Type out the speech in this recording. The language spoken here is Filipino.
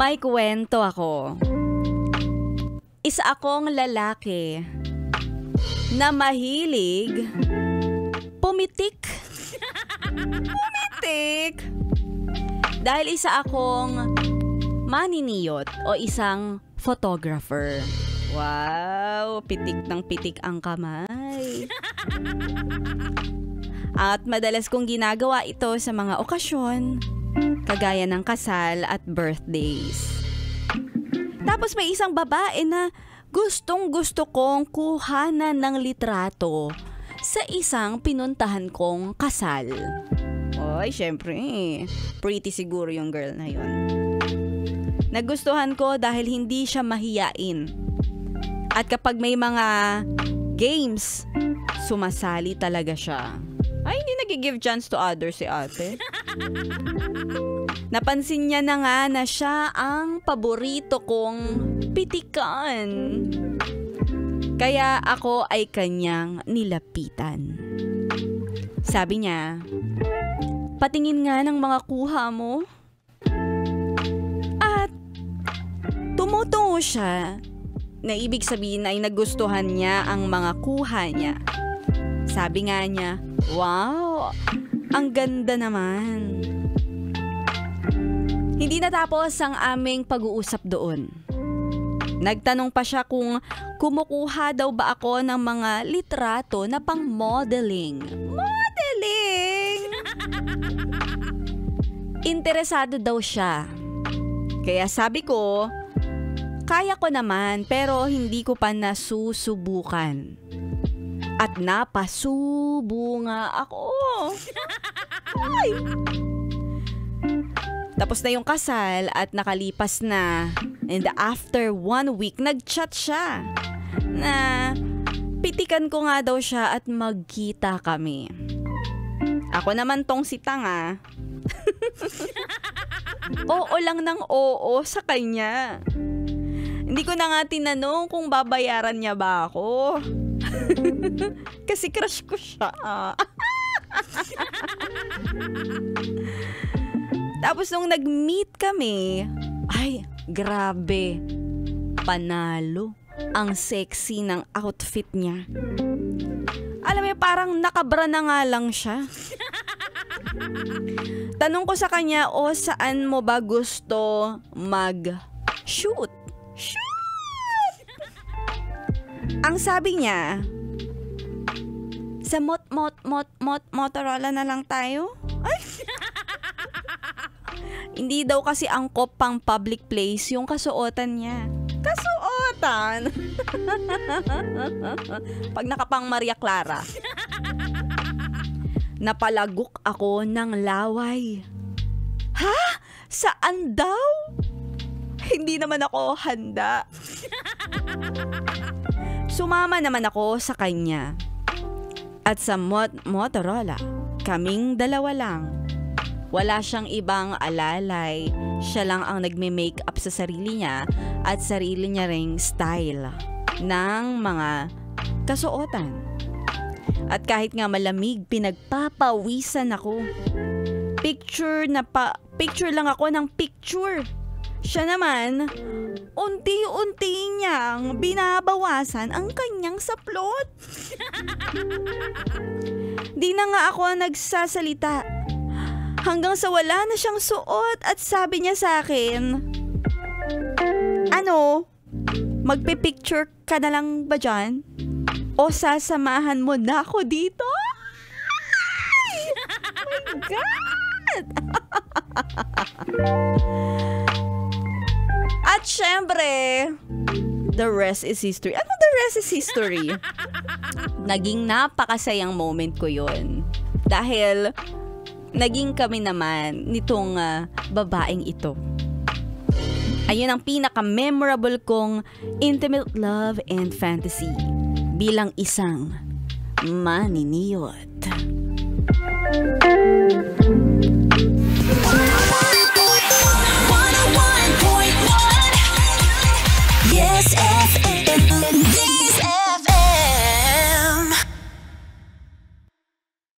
May kwento ako. Isa akong lalaki na mahilig pumitik. Pumitik! Dahil isa akong maniniyot o isang photographer. Wow! Pitik ng pitik ang kamay. At madalas kong ginagawa ito sa mga okasyon, kagaya ng kasal at birthdays. Tapos may isang babae na gustong-gusto kong kuhanan ng litrato sa isang pinuntahan kong kasal. Oy, syempre, pretty siguro yung girl na yun. Nagustuhan ko dahil hindi siya mahiyain. At kapag may mga games, sumasali talaga siya. Ay, hindi nag-give chance to others si ate. Napansin niya na nga na siya ang paborito kong pitikan. Kaya ako ay kanyang nilapitan. Sabi niya, patingin nga ng mga kuha mo. At tumutungo siya na ibig sabihin ay nagustuhan niya ang mga kuha niya. Sabi nga niya, wow, ang ganda naman. Hindi natapos ang aming pag-uusap doon. Nagtanong pa siya kung kumukuha daw ba ako ng mga litrato na pang modeling. Modeling! Interesado daw siya. Kaya sabi ko, kaya ko naman pero hindi ko pa nasusubukan. At napasubo nga ako. Ay! Tapos na yung kasal at nakalipas na. And after 1 week, nag-chat siya. Na pitikan ko nga daw siya at magkita kami. Ako naman tong si tanga. Oo lang ng oo sa kanya. Hindi ko na nga tinanong kung babayaran niya ba ako. Kasi crush ko siya. Tapos nung nag-meet kami, ay, grabe. Panalo. Ang sexy ng outfit niya. Alam mo, parang nakabra na nga lang siya. Tanong ko sa kanya, saan mo ba gusto mag-shoot? Shoot! Ang sabi niya, sa Motorola na lang tayo? Ay! Hindi daw kasi angkop pang public place yung kasuotan niya. Kasuotan? Pag nakapang Maria Clara. Napalagok ako ng laway. Ha? Saan daw? Hindi naman ako handa. Sumama naman ako sa kanya. At sa Motorola, kaming dalawa lang. Wala siyang ibang alalay. Siya lang ang nagme-makeup sa sarili niya at sarili niya ring style ng mga kasuotan. At kahit nga malamig, pinagpapawisan ako. Picture lang ako ng picture. Siya naman, unti-unti niyang binabawasan ang kanyang saplot. Di na nga ako nagsasalita. Hanggang sa wala na siyang suot at sabi niya sa akin, ano, magpipicture ka na lang ba dyan? O sasamahan mo na ako dito? Ay! Oh my God! At syempre, the rest is history. Ano the rest is history? Naging napakasayang moment ko yun. Dahil naging kami naman nitong babaeng ito. Ayun ang pinaka-memorable kong intimate love and fantasy bilang isang maniniyot. Yes, FM.